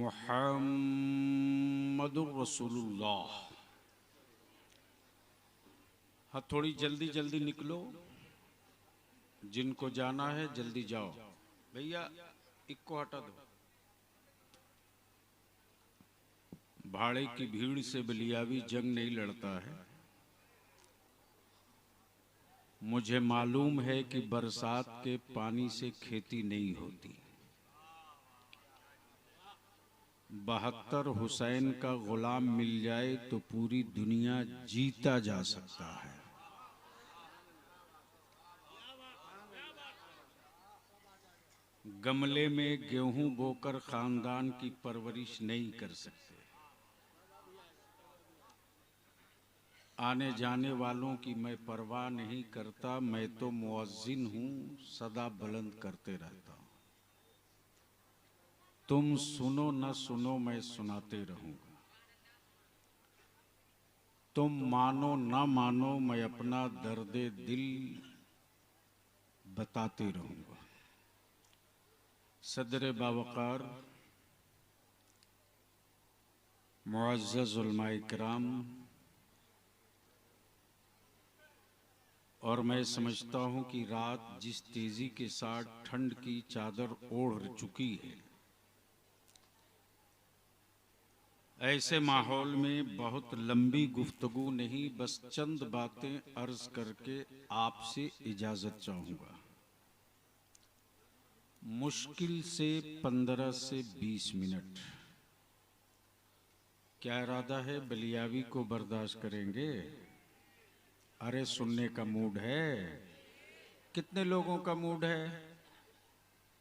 मुहम्मदुर रसूलुल्लाह। हाँ, थोड़ी जल्दी जल्दी निकलो, जिनको जाना है जल्दी जाओ। भैया इक्को हटा दो। भाड़े की भीड़ से बलियावी जंग नहीं लड़ता है। मुझे मालूम है कि बरसात के पानी से खेती नहीं होती। 72 हुसैन का गुलाम मिल जाए तो पूरी दुनिया जीता जा सकता है। गमले में गेहूं बोकर खानदान की परवरिश नहीं कर सकते। आने जाने वालों की मैं परवाह नहीं करता। मैं तो मुअज्जिन हूं, सदा बुलंद करते रहता हूं। तुम सुनो न सुनो, मैं सुनाते रहूंगा। तुम मानो न मानो, मैं अपना दर्दे दिल बताते रहूंगा। सदर बावकार, मुअज़्ज़ज़ उलमाए किराम, और मैं समझता हूं कि रात जिस तेजी के साथ ठंड की चादर ओढ़ चुकी है, ऐसे माहौल में बहुत लंबी गुफ्तगू नहीं, बस चंद बातें अर्ज करके आपसे इजाजत चाहूंगा। मुश्किल से 15 से 20 मिनट। क्या इरादा है? बलियावी को बर्दाश्त करेंगे? अरे सुनने का मूड है? कितने लोगों का मूड है?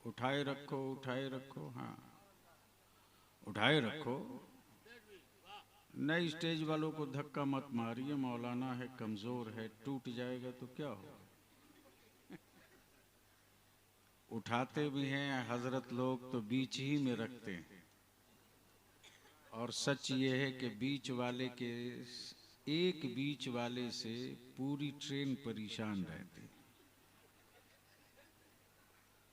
उठाए रखो, उठाए रखो। हाँ, उठाए रखो। नए स्टेज वालों को धक्का मत मारिए। मौलाना है, कमजोर है, टूट जाएगा तो क्या होगा। उठाते भी हैं हजरत लोग तो बीच ही में रखते हैं। और सच ये है कि एक बीच वाले से पूरी ट्रेन परेशान रहती।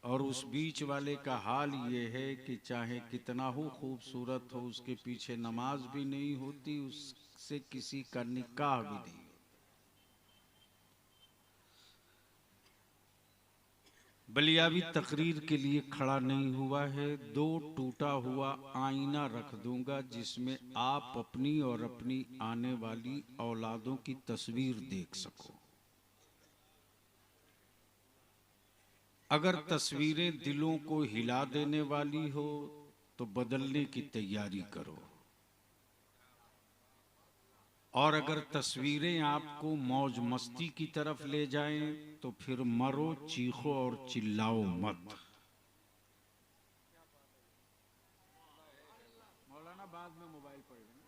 और उस बीच वाले का हाल ये है कि चाहे कितना हो खूबसूरत हो, उसके पीछे नमाज भी नहीं होती, उससे किसी का निकाह भी नहीं। बलियावी तकरीर के लिए खड़ा नहीं हुआ है। 2 टूटा हुआ आईना रख दूंगा जिसमें आप अपनी और अपनी आने वाली औलादों की तस्वीर देख सको। अगर तस्वीरें दिलों को हिला देने वाली हो तो बदलने की तैयारी करो, और अगर तस्वीरें आपको मौज मस्ती की तरफ ले जाएं तो फिर मरो, चीखो और चिल्लाओ मत। मौलाना बाद में मोबाइल पढ़ेंगे,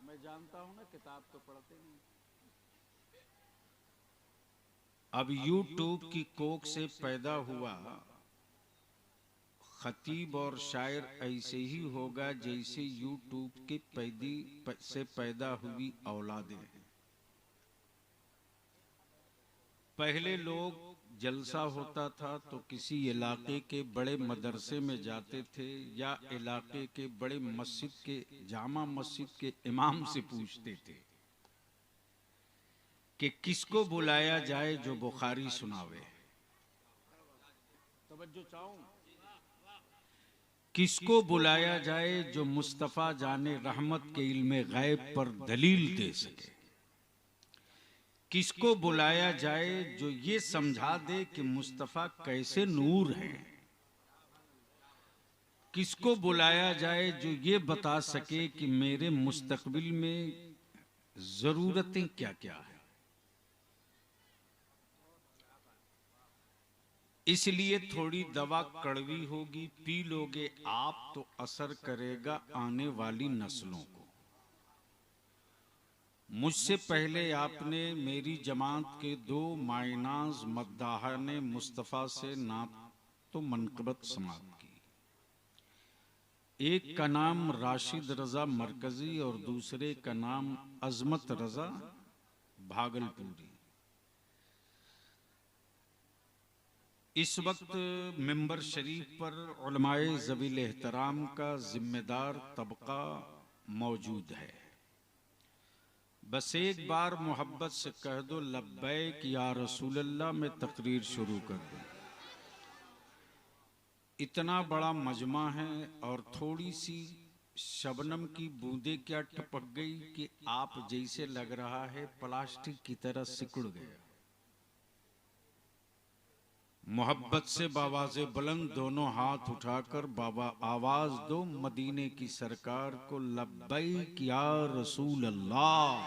मैं जानता हूं ना, किताब तो पढ़ते नहीं। अब यूट्यूब की कोख से पैदा हुआ खतीब और शायर ऐसे ही होगा जैसे यूट्यूब के से पैदा हुई औलादें। पहले लोग जलसा होता था तो किसी इलाके के बड़े मदरसे में जाते थे या इलाके के बड़े मस्जिद के जामा मस्जिद के इमाम से पूछते थे कि किसको बुलाया जाए जो बुखारी सुनावे। तवज्जो चाहूं, किसको बुलाया जाए जो मुस्तफ़ा जाने रहमत के इल्मे गैब पर दलील दे सके। किसको बुलाया जाए जो ये समझा दे कि मुस्तफ़ा कैसे नूर है। किसको बुलाया जाए जो ये बता सके कि मेरे मुस्तकबिल में जरूरतें क्या क्या है। इसलिए थोड़ी दवा कड़वी होगी, पी लोगे आप तो असर करेगा आने वाली नस्लों को। मुझसे पहले आपने मेरी जमात के 2 मायनाज मद्दाहाने मुस्तफ़ा से नात तो मनक़बत समाप्त की। एक का नाम राशिद रजा मरकजी और दूसरे का नाम अजमत रजा भागलपुरी। इस वक्त मिंबर शरीफ पर उलमाए ज़वील एहतराम का जिम्मेदार तबका मौजूद है। बस एक बार मोहब्बत से कह दो लब्बैक या रसूल अल्लाह, मैं तकरीर शुरू कर दूं। इतना बड़ा मजमा है और थोड़ी सी शबनम की बूंदे क्या टपक गई कि आप जैसे लग रहा है प्लास्टिक की तरह सिकुड़ गया। मोहब्बत से बावाज़े बुलंद दोनों हाथ उठाकर बाबा आवाज दो मदीने की सरकार को, लब्बैक या रसूल अल्लाह।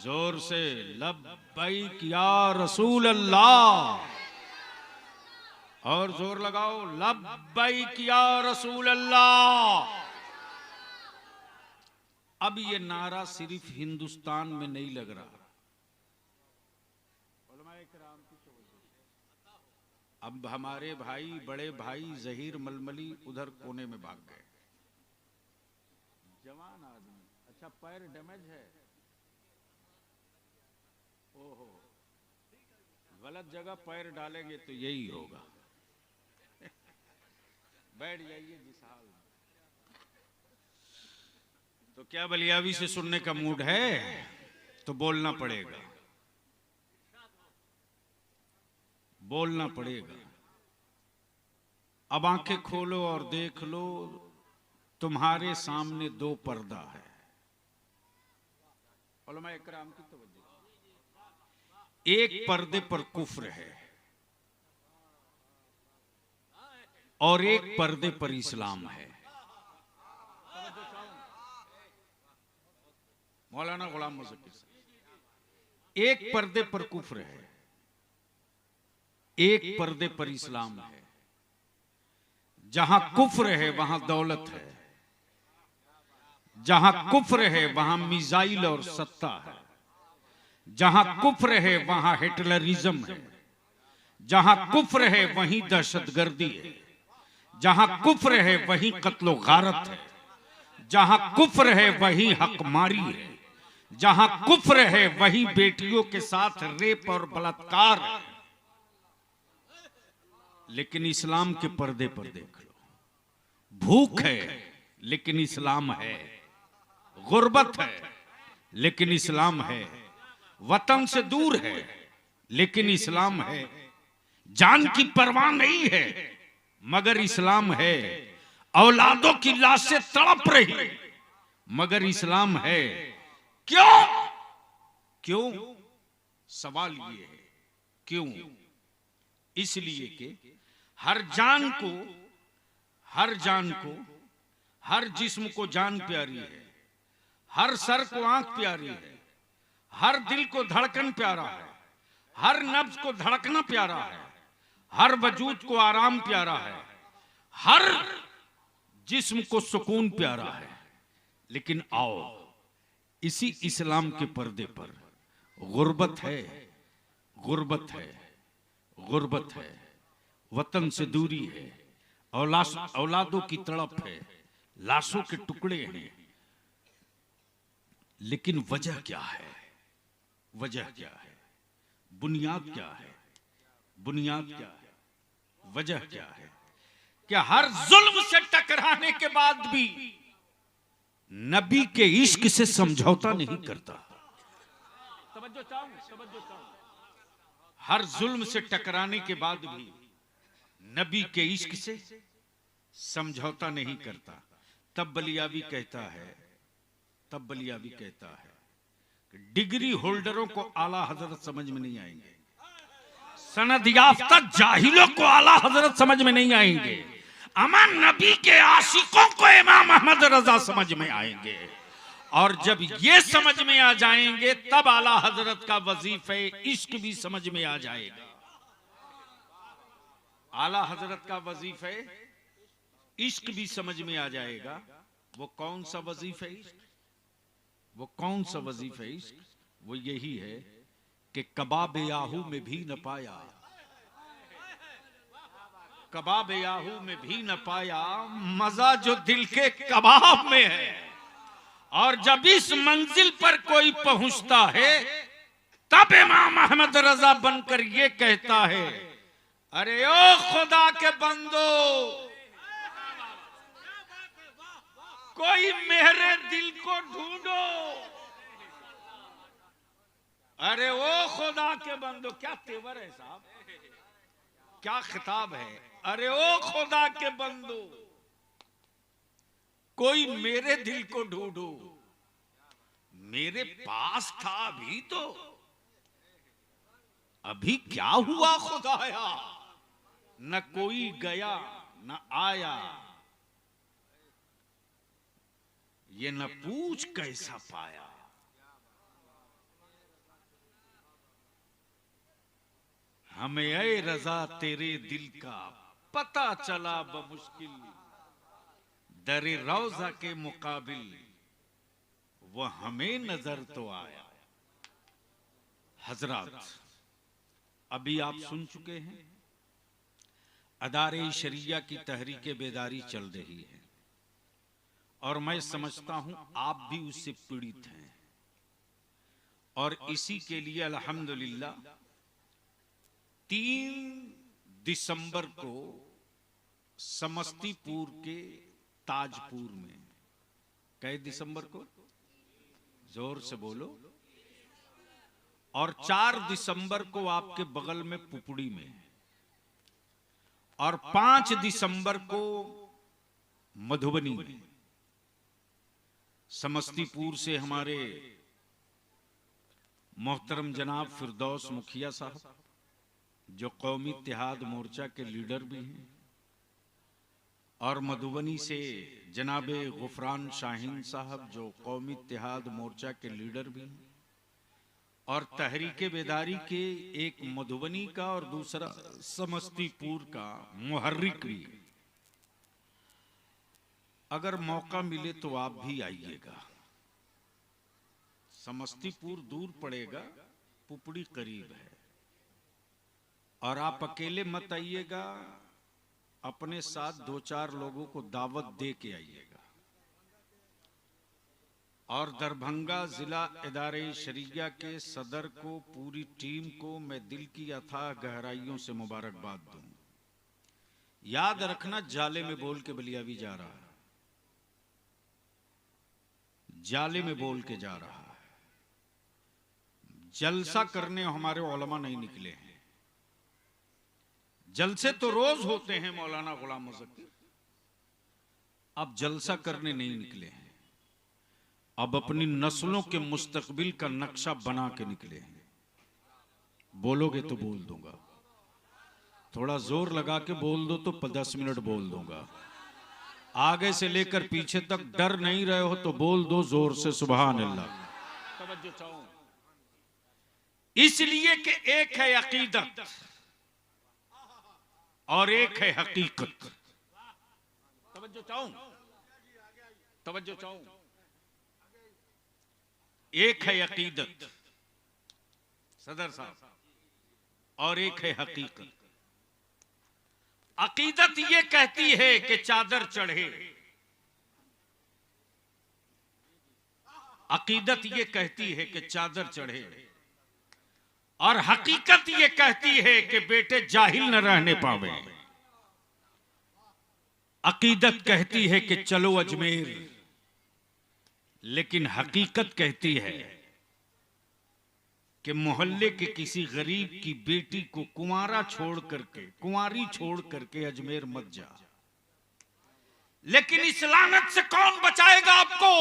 जोर से लब्बैक या रसूल अल्लाह, और जोर लगाओ लब्बैक या रसूल अल्लाह। अब ये नारा सिर्फ हिंदुस्तान में नहीं लग रहा, अब हमारे भाई बड़े भाई जहीर मलमली उधर कोने में भाग गए। जवान आदमी, अच्छा पैर डैमेज है, ओहो गलत जगह पैर डालेंगे तो यही होगा। बैठ जाइए जिस हाल में। तो क्या बलियावी से सुनने का मूड है? तो बोलना पड़ेगा, बोलना पड़ेगा। अब आंखें खोलो और देख लो, तुम्हारे सामने दो पर्दा है। उलमा इकराम की तवज्जो, एक पर्दे पर कुफ्र है और एक पर्दे पर इस्लाम है। मौलाना गुलाम मुज़फ़्फ़र, एक पर्दे पर कुफ्र है, एक पर्दे पर इस्लाम है। जहां कुफ्र है वहां दौलत है, जहां कुफ्र है वहां मिसाइल और सत्ता है, जहां कुफ्र है वहां हिटलरिज्म है, जहां कुफ्र है वहीं दहशतगर्दी है, जहां कुफ्र है वहीं कत्लो गारत है, जहां कुफ्र है वहीं हकमारी है, जहां कुफ्र है वहीं बेटियों के साथ रेप और बलात्कार है। लेकिन इस्लाम के पर्दे पर देख लो, भूख है लेकिन इस्लाम है, गुर्बत है लेकिन इस्लाम है, वतन से दूर है लेकिन इस्लाम है, जान की परवाह नहीं है मगर इस्लाम है, औलादों की लाशें तड़प रही मगर इस्लाम है। क्यों? क्यों? सवाल ये है क्यों? इसलिए कि हर जान को, हर जिस्म को जान प्यारी है, हर सर को आंख प्यारी है, हर दिल को धड़कन प्यारा है, हर नब्ज को धड़कना प्यारा है, हर वजूद को आराम प्यारा है, हर जिस्म को सुकून प्यारा है। लेकिन आओ इसी इस्लाम के पर्दे पर गुर्बत है, गुर्बत है, गुर्बत है, वतन से दूरी है, औलादों की तड़प है, लाशों के टुकड़े हैं। लेकिन वजह क्या है? वजह क्या है? बुनियाद क्या है? बुनियाद क्या है? वजह क्या है? क्या हर जुल्म से टकराने के बाद भी नबी के इश्क से समझौता नहीं करता? तवज्जो चाहूं। हर जुल्म से टकराने के बाद भी नबी के इश्क से समझौता नहीं करता। तब बलियावी कहता है कि डिग्री होल्डरों को आला हजरत समझ में नहीं आएंगे, सनद याफ्ता जाहिलों को आला हजरत समझ में नहीं आएंगे, अमन नबी के आशिकों को इमाम अहमद रजा समझ में आएंगे। और जब ये समझ में आ जाएंगे तब आला हजरत का वजीफे इश्क भी समझ में आ जाएगा। आला हजरत का वजीफे इश्क भी समझ में आ जाएगा। वो कौन सा वजीफे इश्क? वो कौन सा वजीफे इश्क? वो यही है कि कबाब याहू में भी न पाया, कबाब याहू में भी न पाया मजा जो दिल के कबाब में है। और जब इस मंजिल पर कोई पहुंचता है तब इमाम अहमद रजा बनकर ये कहता है अरे ओ खुदा के बंदो, कोई मेरे दिल को ढूंढो। अरे ओ खुदा के बंदो, क्या तेवर है साहब, क्या खिताब है। अरे ओ खुदा के बंदो, कोई मेरे दिल को ढूंढो। मेरे पास था अभी तो, अभी क्या हुआ खुदाया। न कोई गया न आया, ये न पूछ कैसा पाया। हमें ऐ रजा तेरे दिल का पता चला बमुश्किल, दरे रौजा के मुकाबिल वह हमें नजर तो आया। हजरात, अभी आप सुन चुके हैं अदारे शरिया की तहरीक बेदारी चल रही है, और मैं समझता हूं आप भी उससे पीड़ित हैं। और इसी के लिए अल्हम्दुलिल्लाह 3 दिसंबर को समस्तीपुर के ताजपुर में, कै दिसंबर को, जोर से बोलो, और 4 दिसंबर को आपके बगल में पुपड़ी में, और 5 दिसंबर को मधुबनी में। समस्तीपुर से हमारे मोहतरम जनाब फिरदौस मुखिया साहब, जो कौमी इत्तेहाद मोर्चा के लीडर भी हैं, और मधुबनी से जनाबे गुफरान शाहीन साहब, जो कौमी इत्तेहाद मोर्चा के लीडर भी हैं, और तहरीके बेदारी के एक मधुबनी का और दूसरा समस्तीपुर का मुहर्रिक भी। अगर मौका मिले तो आप भी आइएगा। समस्तीपुर दूर पड़ेगा, पुपड़ी करीब है, और आप अकेले मत आइएगा, अपने साथ 2-4 लोगों को दावत दे के आइएगा। और दरभंगा जिला इदारे शरिया के सदर को, पूरी टीम को मैं दिल की अथाह गहराइयों से मुबारकबाद दूं। याद रखना, जाले में बोल के बलियावी जा रहा है, जाले में बोल के जा रहा है। जलसा करने हमारे उलमा नहीं निकले हैं। जलसे तो रोज होते हैं मौलाना गुलाम मुज़क्किर, अब जलसा करने नहीं निकले हैं। अब अपनी नस्लों के मुस्तकबिल का नक्शा बना के निकले हैं। बोलोगे तो बोल दूंगा, थोड़ा जोर लगा के बोल दो तो 10 मिनट बोल दूंगा। आगे से लेकर पीछे तक डर नहीं रहे हो तो बोल दो जोर से सुभान अल्लाह। तवज्जो चाहूं, इसलिए कि एक है अकीदत और एक है हकीकत। तवज्जो चाहूं, तवज्जो चाहूं। एक है अकीदत सदर साहब, और एक है हकीकत। अकीदत ये कहती है कि चादर चढ़े, अकीदत ये कहती है कि चादर चढ़े, और हकीकत ये कहती है कि बेटे जाहिल न रहने पावे। अकीदत कहती है कि चलो अजमेर, लेकिन हकीकत कहती है कि मोहल्ले के किसी गरीब की बेटी को कुंवारा छोड़ करके, कुंवारी छोड़ करके अजमेर मत जा। लेकिन इस लानत से कौन बचाएगा आपको?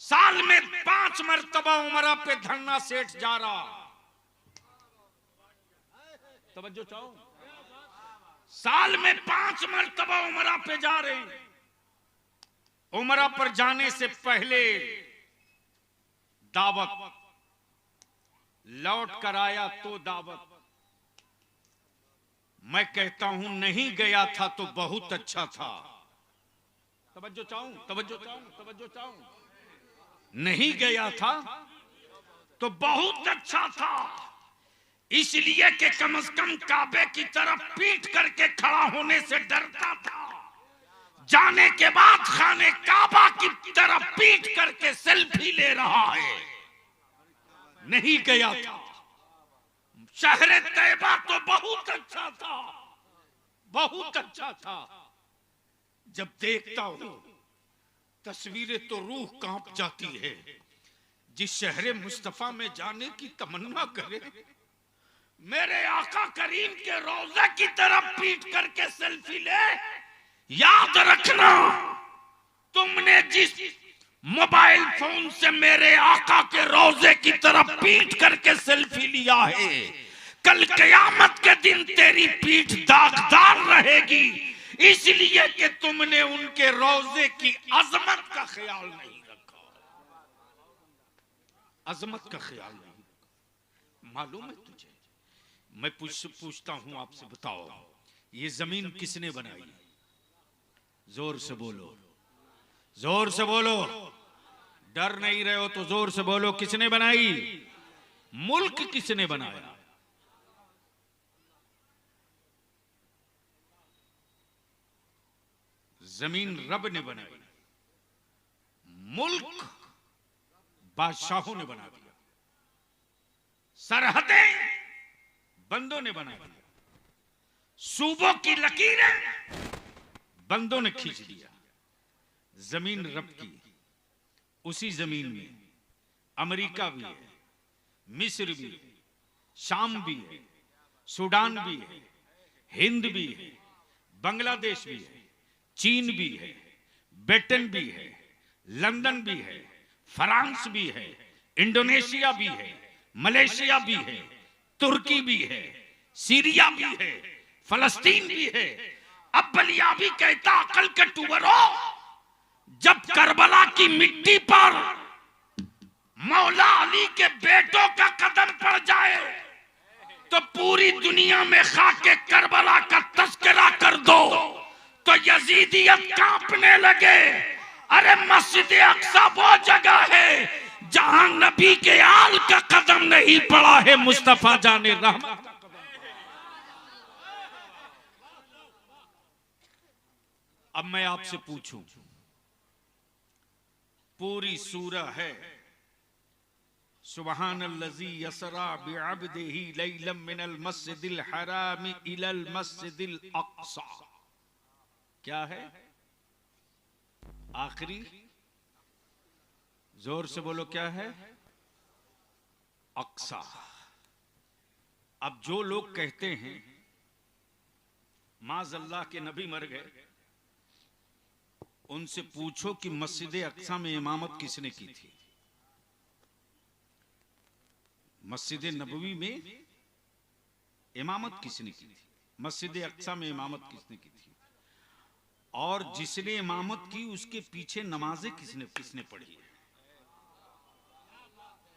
साल में 5 मरतबा उमरा पे धरना सेठ जा रहा। तवज्जो चाहो, साल में 5 मरतबा उमरा पे जा रहे हैं। उमरा पर जाने से पहले दावत, लौट कर आया तो दावत। मैं कहता हूं नहीं गया था तो बहुत अच्छा था। तवज्जो चाहूं, तवज्जो चाहूं, तवज्जो चाहूं। नहीं गया था तो बहुत अच्छा था, इसलिए कि कम से कम काबे की तरफ पीठ करके खड़ा होने से डरता था। जाने के बाद खाने काबा की तरफ पीठ करके सेल्फी ले रहा है। नहीं गया था, शहर तैयबा तो बहुत अच्छा था, बहुत अच्छा था। जब देखता हूं तस्वीरें तो रूह कांप जाती है। जिस शहर मुस्तफा में जाने की तमन्ना करे, मेरे आका करीम के रोजे की तरफ पीट करके सेल्फी ले। याद रखना, तुमने जिस मोबाइल फोन से मेरे आका के रोजे की तरफ पीट करके सेल्फी लिया है, कल कयामत के दिन तेरी पीठ दागदार रहेगी, इसलिए कि तुमने उनके रोजे की अजमत का ख्याल नहीं रखा। अजमत का ख्याल नहीं रखा। मालूम है तुझे? मैं पूछता हूं आपसे, बताओ ये जमीन किसने बनाई? जोर से बोलो, जोर से बोलो। डर नहीं रहे हो तो जोर से बोलो, किसने बनाई? मुल्क किसने बनाया? जमीन रब ने बनाई, मुल्क बादशाहों ने बना दिया, सरहदें बंदों ने बना दिया, सूबों की लकीरें बंदों ने खींच दिया। जमीन रब की। उसी जमीन में अमेरिका भी है, मिस्र भी है, शाम भी है, सूडान भी है, हिंद भी है, बांग्लादेश भी है, चीन भी है, ब्रिटेन भी है, लंदन भी है, फ्रांस भी है, इंडोनेशिया भी है, मलेशिया भी है, तुर्की भी है, सीरिया भी है, फलस्तीन भी है। अब बलिया भी कहता, अकल के टुवरो, जब करबला की मिट्टी पर मौला अली के बेटों का कदम पड़ जाए तो पूरी दुनिया में खाके करबला का तस्करा कर दो तो यजीदियत कांपने लगे। अरे मस्जिद अक्सा वो जगह है जहां नबी के आल का कदम नहीं पड़ा है, मुस्तफा जाने रहमत। अब मैं आपसे पूछूं, पूरी सूरह है सुबहानल्लज़ी यसरा बिअब्दिही लैलन मिनल मस्जिदिल हराम इलल मस्जिदिल अक्सा। क्या है? आखिरी, जोर से बोलो, क्या है? अक्सा। अब जो लोग कहते हैं माज़अल्लाह के नबी मर गए, उनसे पूछो कि मस्जिद अक्सा में इमामत किसने की थी? मस्जिद नबवी में इमामत किसने की थी? मस्जिद अक्सा में इमामत किसने की थी? और जिसने इमामत की उसके पीछे नमाजें किसने पढ़ी है?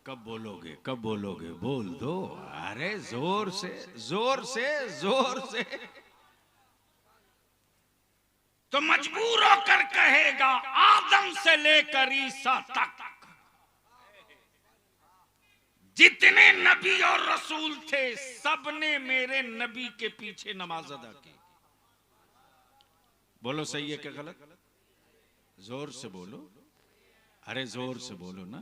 कब बोलोगे, कब बोलोगे? बोल दो। अरे जोर से, जोर से, जोर से। तो मजबूर होकर कहेगा, आदम से लेकर ईसा तक जितने नबी और रसूल थे, सबने मेरे नबी के पीछे नमाज अदा की। बोलो सही है क्या गलत? जोर से बोलो। अरे जोर से बोलो ना।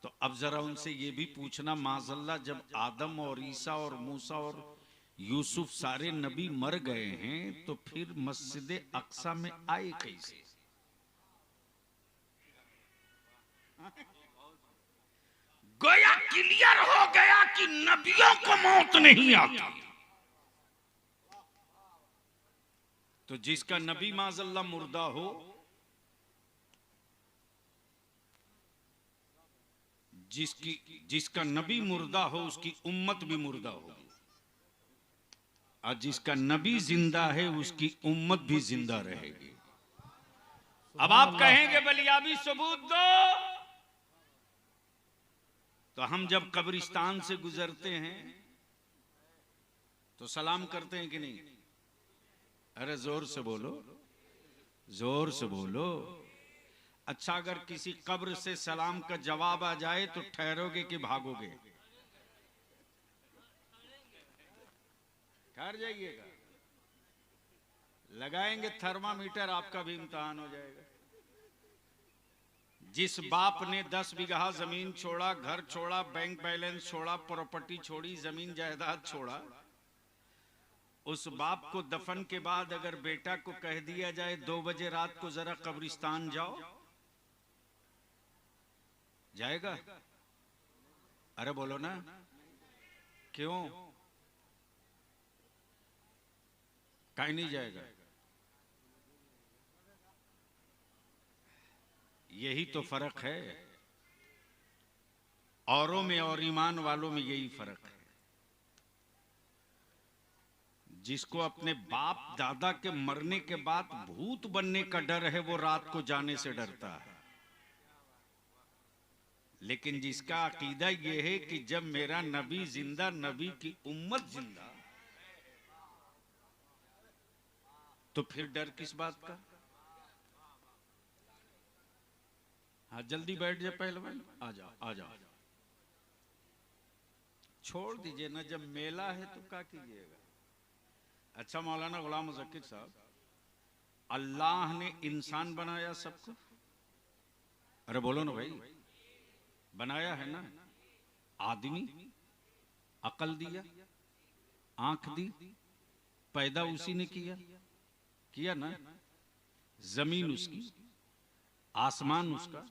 तो अब जरा उनसे ये भी पूछना, माज़अल्लाह जब आदम और ईसा और मूसा और यूसुफ सारे नबी मर गए हैं तो फिर मस्जिद अक्सा में आए कैसे? गोया क्लियर हो गया कि नबियों को मौत नहीं आती। तो जिसका नबी माज़अल्लाह मुर्दा हो, जिसका नबी मुर्दा हो उसकी उम्मत भी मुर्दा होगी, और जिसका नबी जिंदा है उसकी उम्मत भी जिंदा रहेगी। अब आप कहेंगे बलियाबी सबूत दो। तो हम जब कब्रिस्तान से गुजरते हैं तो सलाम करते हैं कि नहीं? अरे जोर से बोलो, जोर से बोलो। अच्छा, अगर किसी कब्र से सलाम का जवाब आ जाए तो ठहरोगे कि भागोगे? ठहर जाइएगा। लगाएंगे थर्मामीटर, आपका भी इम्तिहान हो जाएगा। जिस बाप ने 10 बीघा जमीन छोड़ा, घर छोड़ा, बैंक बैलेंस छोड़ा, प्रॉपर्टी छोड़ी, जमीन जायदाद छोड़ा, उस बाप को दफन के बाद अगर बेटा को कह दिया जाए 2 बजे रात को जरा कब्रिस्तान जाओ, जाएगा? अरे बोलो ना, क्यों? काहे नहीं जाएगा? यही तो फर्क है औरों में और ईमान वालों में, यही फर्क है। जिसको अपने बाप दादा के मरने के बाद भूत बनने का डर है, वो रात को जाने से डरता है। लेकिन जिसका अकीदा यह है कि जब मेरा नबी जिंदा, नबी की उम्मत जिंदा, तो फिर डर किस बात का? हाँ जल्दी बैठ जाए पहलवान, आ जाओ आ जाओ। छोड़ दीजिए ना, जब मेला है तो क्या कीजिएगा। अच्छा मौलाना गुलाम मुज़क्किर साहब, अल्लाह ने इंसान बनाया सबको? अरे बोलो ना भाई, बनाया है ना? आदमी, अकल दिया, आंख दी, पैदा उसी ने किया ना? जमीन उसकी, आसमान उसका।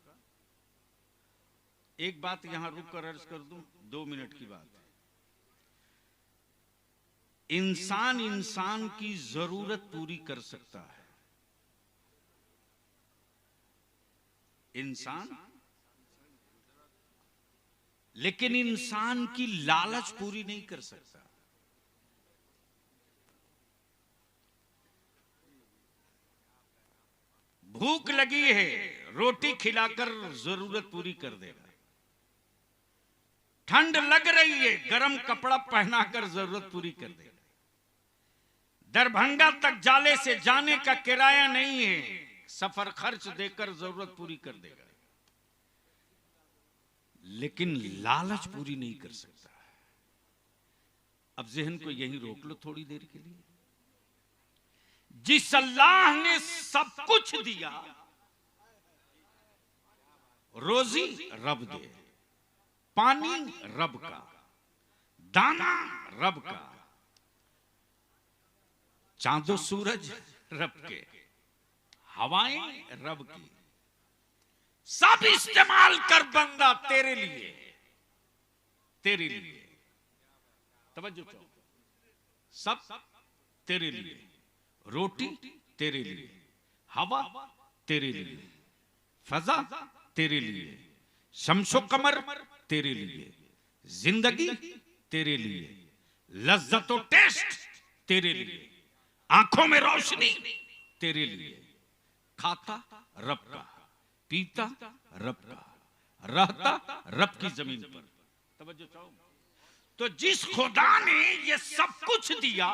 एक बात यहां रुक कर अर्ज कर दूं, 2 मिनट की बात। इंसान इंसान की जरूरत पूरी कर सकता है, इंसान, लेकिन इंसान की लालच पूरी नहीं कर सकता। भूख लगी है, रोटी खिलाकर जरूरत पूरी कर देगा। ठंड लग रही है, गर्म कपड़ा पहनाकर जरूरत पूरी कर देगा। दरभंगा तक जाले से जाने का किराया नहीं है, सफर खर्च देकर जरूरत पूरी कर देगा। लेकिन लालच पूरी नहीं कर सकता। अब जहन को यहीं रोक लो थोड़ी देर के लिए। जिस अल्लाह ने सब कुछ दिया, रोजी रब दे, पानी रब का, दाना रब का, चांदो सूरज रब के, हवाएं रब की, सब इस्तेमाल कर बंदा तेरे लिए, तेरे लिए। तवज्जो चाहो, सब तेरे लिए। रोटी तेरे लिए, हवा तेरे लिए, फजा तेरे लिए, शम्सो कमर तेरे लिए, जिंदगी तेरे लिए, लज्जत और टेस्ट तेरे लिए, आंखों में रोशनी तेरे लिए। खाता रब का, पीता रब का, रहता रब की जमीन पर। तवज्जो चाहो। तो जिस खुदा ने ये सब कुछ दिया,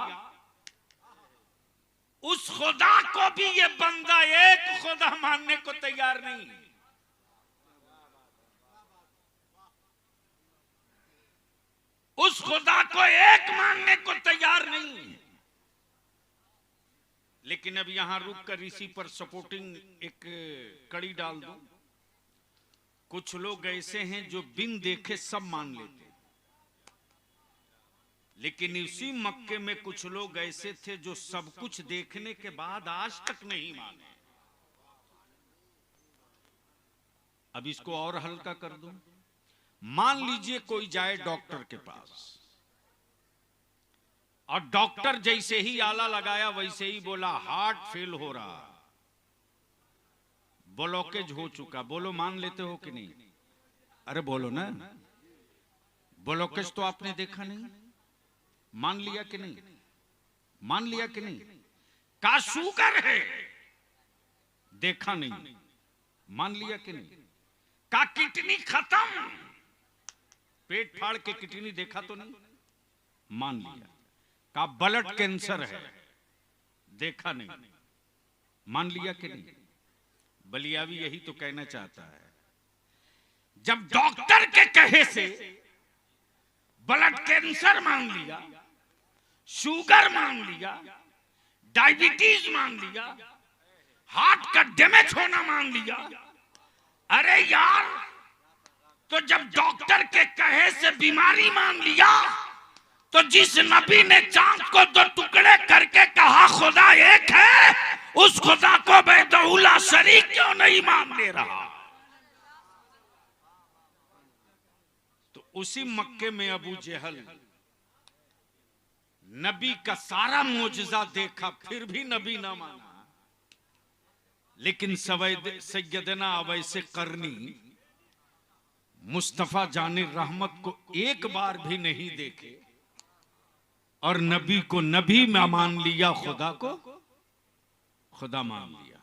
उस खुदा को भी ये बंदा एक खुदा मानने को तैयार नहीं। उस खुदा को एक मानने को तैयार नहीं। लेकिन अब यहां रुक कर इसी पर सपोर्टिंग एक कड़ी डाल दूं। कुछ लोग ऐसे हैं जो बिन देखे सब मान लेते, लेकिन इसी मक्के में कुछ लोग ऐसे थे जो सब कुछ देखने के बाद आज तक नहीं माने। अब इसको और हल्का कर दूं। मान लीजिए कोई जाए डॉक्टर के पास, और डॉक्टर जैसे ही आला लगाया वैसे ही बोला हार्ट फेल हो रहा, ब्लॉकेज हो चुका। बोलो मान लेते हो कि नहीं? अरे बोलो ना, ब्लॉकेज तो आपने देखा नहीं, मान लिया कि नहीं? मान लिया कि नहीं? का शुगर है, देखा नहीं, मान लिया कि नहीं? का किडनी खत्म, पेट फाड़ के किडनी देखा तो नहीं, मान लिया। का ब्लड कैंसर है, देखा नहीं, मान लिया कि नहीं? बलियावी यही तो कहना चाहता है। जब डॉक्टर के कहे से ब्लड कैंसर मान लिया, शुगर मान लिया, डायबिटीज मान लिया, हार्ट का डैमेज होना मान लिया, अरे यार, तो जब डॉक्टर के कहे से बीमारी मान लिया, तो जिस नबी ने चांद को 2 टुकड़े करके कहा खुदा एक है, उस खुदा को बेदौला शरीक क्यों नहीं मान ले रहा? तो उसी मक्के में अबू जहल नबी का सारा मोजज़ा देखा, फिर भी नबी ना माना। लेकिन सैयदना अवैसे करनी मुस्तफा जाने रहमत को एक बार भी नहीं देखे और नबी को नबी में मान लिया, खुदा को खुदा मान लिया।